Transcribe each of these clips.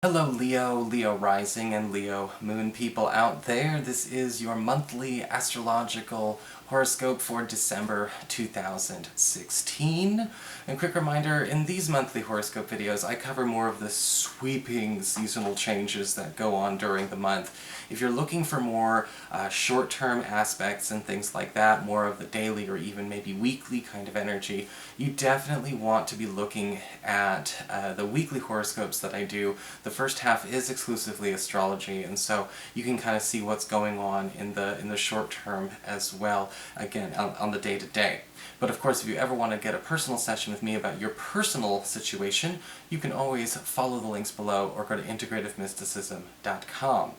Hello Leo, Leo rising and Leo moon people out there. This is your monthly astrological horoscope for December 2016. And quick reminder, in these monthly horoscope videos I cover more of the sweeping seasonal changes that go on during the month. If you're looking for more short-term aspects and things like that, more of the daily or even maybe weekly kind of energy, you definitely want to be looking at the weekly horoscopes that I do. The first half is exclusively astrology, and so you can kind of see what's going on in the short term as well, again, on the day-to-day. But of course, if you ever want to get a personal session with me about your personal situation, you can always follow the links below or go to integrativemysticism.com.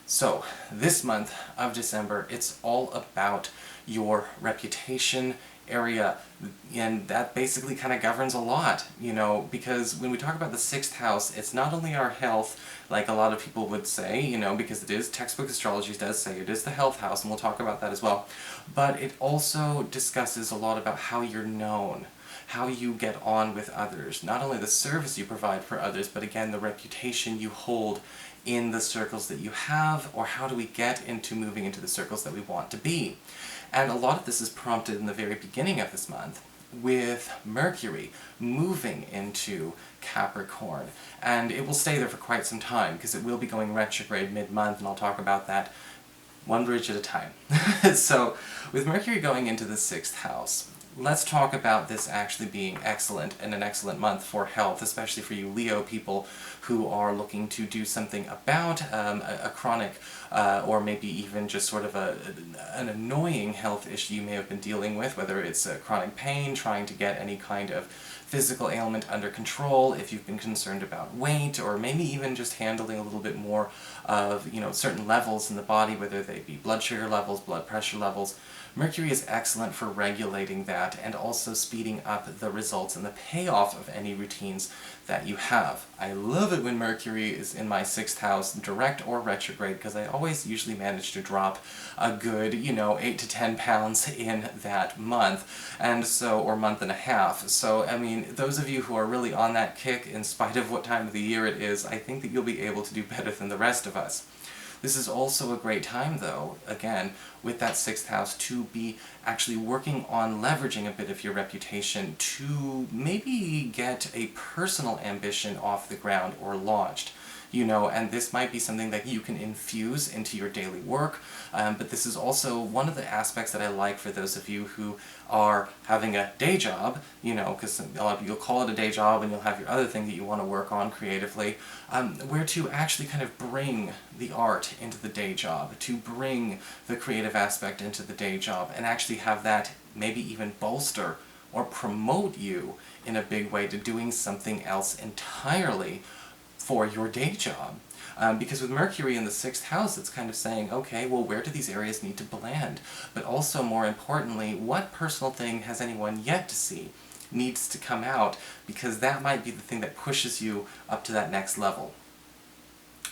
So, this month of December, it's all about your reputation area, and that basically kind of governs a lot, because when we talk about the 6th house, it's not only our health, like a lot of people would say, because it is, textbook astrology does say it is the health house, and we'll talk about that as well, but it also discusses a lot about how you're known, how you get on with others, not only the service you provide for others, but again, the reputation you hold in the circles that you have, or how do we get into moving into the circles that we want to be. And a lot of this is prompted in the very beginning of this month with Mercury moving into Capricorn. And it will stay there for quite some time, because it will be going retrograde mid-month, and I'll talk about that one bridge at a time. So, with Mercury going into the 6th house, let's talk about this actually being excellent and an excellent month for health, especially for you Leo people who are looking to do something about a chronic or maybe even just sort of an annoying health issue you may have been dealing with, whether it's chronic pain, trying to get any kind of physical ailment under control, if you've been concerned about weight, or maybe even just handling a little bit more of, certain levels in the body, whether they be blood sugar levels, blood pressure levels. Mercury is excellent for regulating that and also speeding up the results and the payoff of any routines that you have. I love it when Mercury is in my 6th house, direct or retrograde, because I always usually manage to drop a good, 8 to 10 pounds in that month, and so, or month and a half. So, I mean, those of you who are really on that kick, in spite of what time of the year it is, I think that you'll be able to do better than the rest of us. This is also a great time, though, again, with that 6th house, to be actually working on leveraging a bit of your reputation to maybe get a personal ambition off the ground or launched. And this might be something that you can infuse into your daily work, but this is also one of the aspects that I like for those of you who are having a day job, because a lot of you will call it a day job and you'll have your other thing that you want to work on creatively, where to actually kind of bring the art into the day job, to bring the creative aspect into the day job, and actually have that maybe even bolster or promote you in a big way to doing something else entirely for your day job. Because with Mercury in the 6th house, it's kind of saying, okay, well, where do these areas need to blend? But also, more importantly, what personal thing has anyone yet to see needs to come out, because that might be the thing that pushes you up to that next level.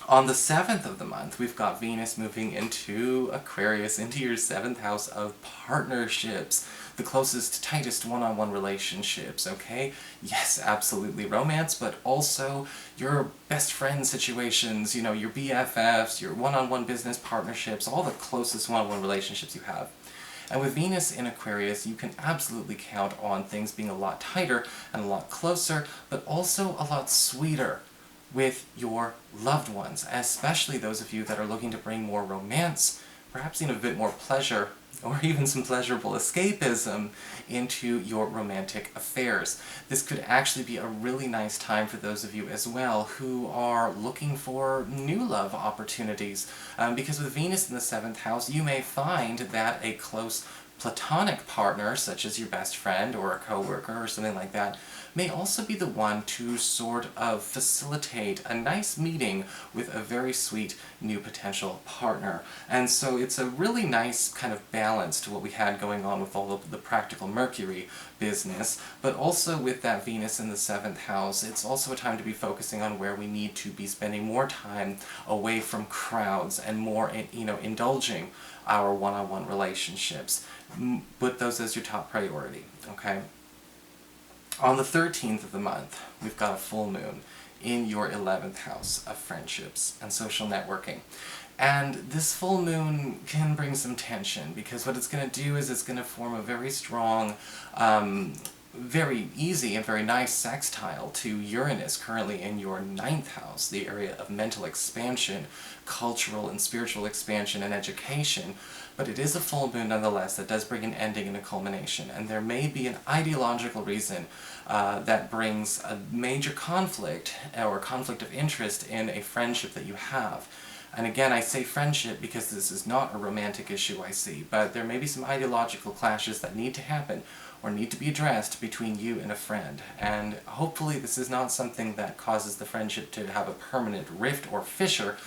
On the 7th of the month, we've got Venus moving into Aquarius, into your 7th house of partnerships. The closest, tightest one-on-one relationships, okay? Yes, absolutely romance, but also your best friend situations, your BFFs, your one-on-one business partnerships, all the closest one-on-one relationships you have. And with Venus in Aquarius, you can absolutely count on things being a lot tighter and a lot closer, but also a lot sweeter with your loved ones, especially those of you that are looking to bring more romance, perhaps even a bit more pleasure, or even some pleasurable escapism into your romantic affairs. This could actually be a really nice time for those of you as well who are looking for new love opportunities, because with Venus in the 7th house, you may find that a close platonic partner, such as your best friend or a coworker or something like that, may also be the one to sort of facilitate a nice meeting with a very sweet new potential partner. And so it's a really nice kind of balance to what we had going on with all of the practical Mercury business, but also with that Venus in the 7th house, it's also a time to be focusing on where we need to be spending more time away from crowds and more, indulging our one-on-one relationships. Put those as your top priority, okay? On the 13th of the month, we've got a full moon in your 11th house of friendships and social networking. And this full moon can bring some tension, because what it's going to do is it's going to form a very strong, very easy and very nice sextile to Uranus, currently in your 9th house, the area of mental expansion, cultural and spiritual expansion, and education. But it is a full moon nonetheless that does bring an ending and a culmination, and there may be an ideological reason that brings a major conflict, or conflict of interest, in a friendship that you have. And again, I say friendship because this is not a romantic issue I see, but there may be some ideological clashes that need to happen or need to be addressed between you and a friend. And hopefully this is not something that causes the friendship to have a permanent rift or fissure,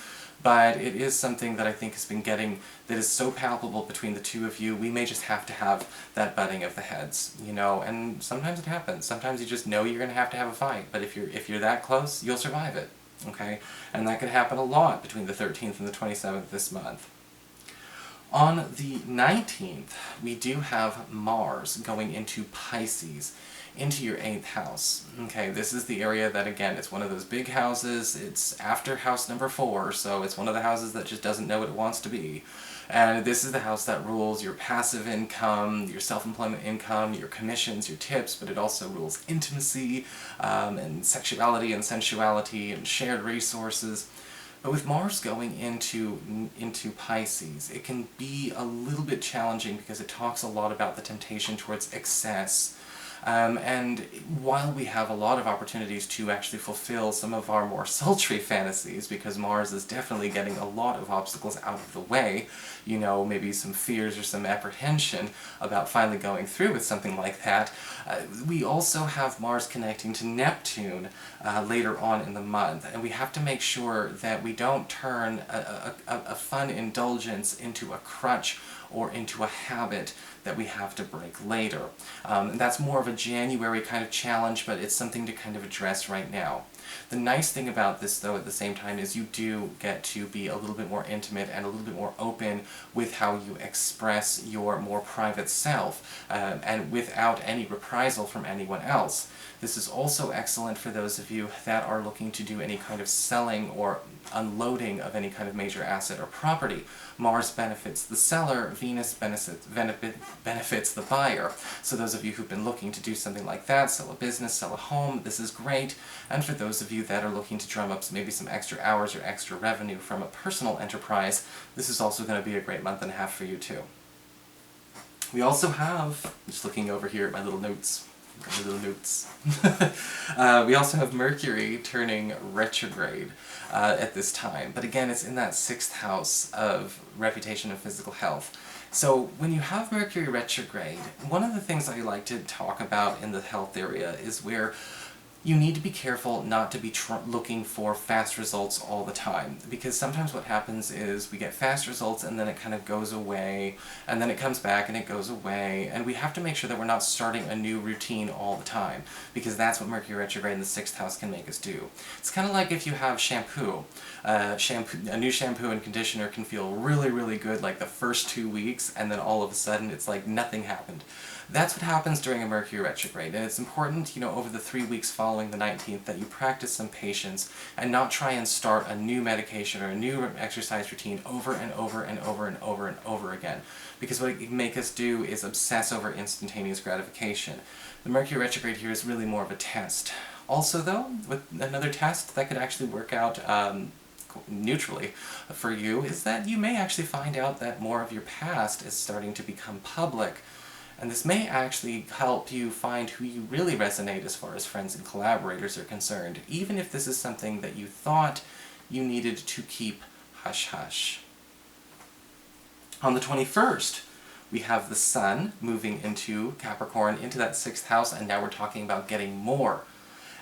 but it is something that I think has been getting, that is so palpable between the two of you. We may just have to have that butting of the heads, you know, and sometimes it happens. Sometimes you just know you're going to have a fight, but if you're that close, you'll survive it. Okay? And that could happen a lot between the 13th and the 27th this month. On the 19th, we do have Mars going into Pisces, into your 8th house. Okay, this is the area that, again, it's one of those big houses. It's after house number 4, so it's one of the houses that just doesn't know what it wants to be. And this is the house that rules your passive income, your self-employment income, your commissions, your tips, but it also rules intimacy, and sexuality and sensuality and shared resources. But with Mars going into Pisces, it can be a little bit challenging because it talks a lot about the temptation towards excess. And while we have a lot of opportunities to actually fulfill some of our more sultry fantasies, because Mars is definitely getting a lot of obstacles out of the way, you know, maybe some fears or some apprehension about finally going through with something like that, we also have Mars connecting to Neptune later on in the month, and we have to make sure that we don't turn a fun indulgence into a crutch or into a habit that we have to break later. And that's more of a January kind of challenge, but it's something to kind of address right now. The nice thing about this, though, at the same time, is you do get to be a little bit more intimate and a little bit more open with how you express your more private self, and without any reprisal from anyone else. This is also excellent for those of you that are looking to do any kind of selling or unloading of any kind of major asset or property. Mars benefits the seller, Venus benefits the buyer. So those of you who've been looking to do something like that, sell a business, sell a home, this is great. And for those of you that are looking to drum up maybe some extra hours or extra revenue from a personal enterprise, this is also going to be a great month and a half for you too. We also have, just looking over here at my little notes, we also have Mercury turning retrograde at this time, but again it's in that 6th house of reputation and physical health. So when you have Mercury retrograde, one of the things I like to talk about in the health area is where you need to be careful not to be looking for fast results all the time, because sometimes what happens is we get fast results and then it kind of goes away, and then it comes back and it goes away, and we have to make sure that we're not starting a new routine all the time, because that's what Mercury retrograde in the 6th house can make us do. It's kind of like if you have shampoo. A new shampoo and conditioner can feel really, really good like the first 2 weeks, and then all of a sudden it's like nothing happened. That's what happens during a Mercury retrograde, and it's important, you know, over the 3 weeks following the 19th that you practice some patience and not try and start a new medication or a new exercise routine over and over and over and over and over again, because what it can make us do is obsess over instantaneous gratification. The Mercury retrograde here is really more of a test. Also though, with another test that could actually work out neutrally for you, is that you may actually find out that more of your past is starting to become public. And this may actually help you find who you really resonate as far as friends and collaborators are concerned, even if this is something that you thought you needed to keep hush-hush. On the 21st, we have the Sun moving into Capricorn, into that 6th house, and now we're talking about getting more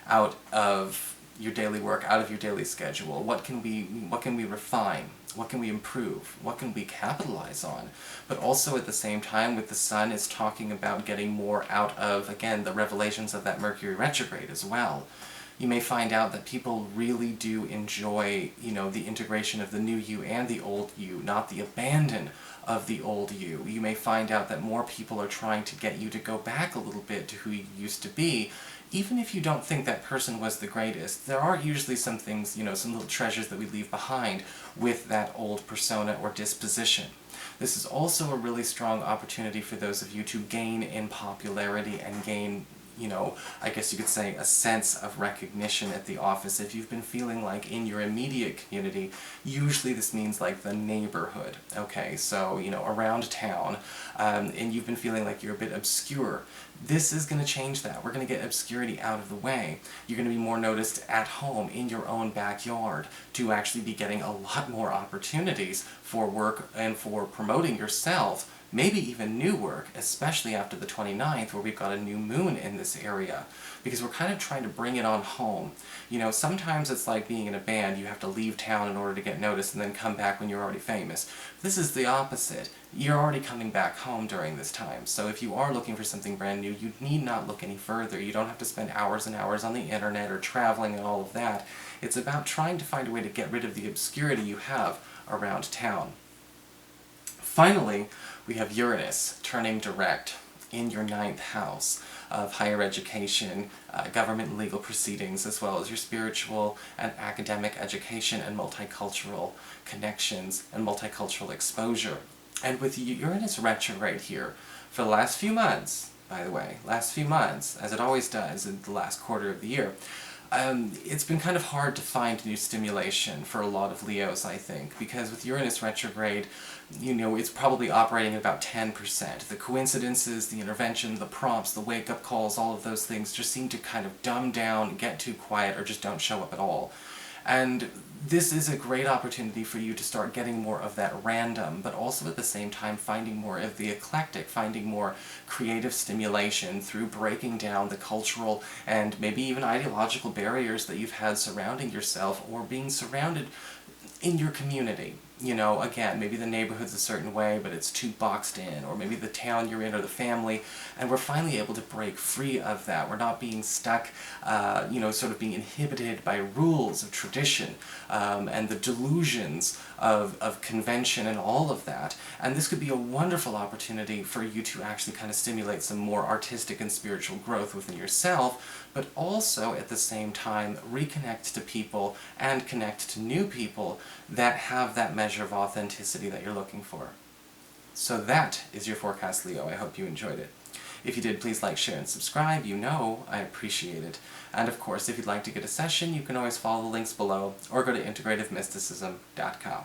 out of your daily work, out of your daily schedule. What can we refine? What can we improve? What can we capitalize on? But also at the same time, with the Sun, it's talking about getting more out of, again, the revelations of that Mercury retrograde as well. You may find out that people really do enjoy, you know, the integration of the new you and the old you, not the abandon of the old you. You may find out that more people are trying to get you to go back a little bit to who you used to be, even if you don't think that person was the greatest, there are usually some things, some little treasures that we leave behind with that old persona or disposition. This is also a really strong opportunity for those of you to gain in popularity and gain, I guess you could say a sense of recognition at the office. If you've been feeling like in your immediate community, usually this means like the neighborhood, okay? So, around town, and you've been feeling like you're a bit obscure. This is going to change that. We're going to get obscurity out of the way. You're going to be more noticed at home, in your own backyard, to actually be getting a lot more opportunities for work and for promoting yourself. Maybe even new work, especially after the 29th, where we've got a new moon in this area, because we're kind of trying to bring it on home. Sometimes it's like being in a band, you have to leave town in order to get noticed and then come back when you're already famous. This is the opposite. You're already coming back home during this time, so if you are looking for something brand new, you need not look any further. You don't have to spend hours and hours on the internet or traveling and all of that. It's about trying to find a way to get rid of the obscurity you have around town. Finally, we have Uranus turning direct in your 9th house of higher education, government and legal proceedings, as well as your spiritual and academic education and multicultural connections and multicultural exposure. And with Uranus retrograde here, for the last few months, by the way, as it always does in the last quarter of the year, it's been kind of hard to find new stimulation for a lot of Leos, I think, because with Uranus retrograde, it's probably operating at about 10%. The coincidences, the intervention, the prompts, the wake-up calls, all of those things just seem to kind of dumb down, get too quiet, or just don't show up at all. And this is a great opportunity for you to start getting more of that random, but also at the same time finding more of the eclectic, finding more creative stimulation through breaking down the cultural and maybe even ideological barriers that you've had surrounding yourself or being surrounded in your community. Again, maybe the neighborhood's a certain way, but it's too boxed in, or maybe the town you're in or the family, and we're finally able to break free of that. We're not being stuck, sort of being inhibited by rules of tradition, and the delusions of convention and all of that. And this could be a wonderful opportunity for you to actually kind of stimulate some more artistic and spiritual growth within yourself, but also at the same time reconnect to people and connect to new people that have that measure of authenticity that you're looking for. So that is your forecast, Leo. I hope you enjoyed it. If you did, please like, share, and subscribe. I appreciate it. And of course, if you'd like to get a session, you can always follow the links below or go to integrativemysticism.com.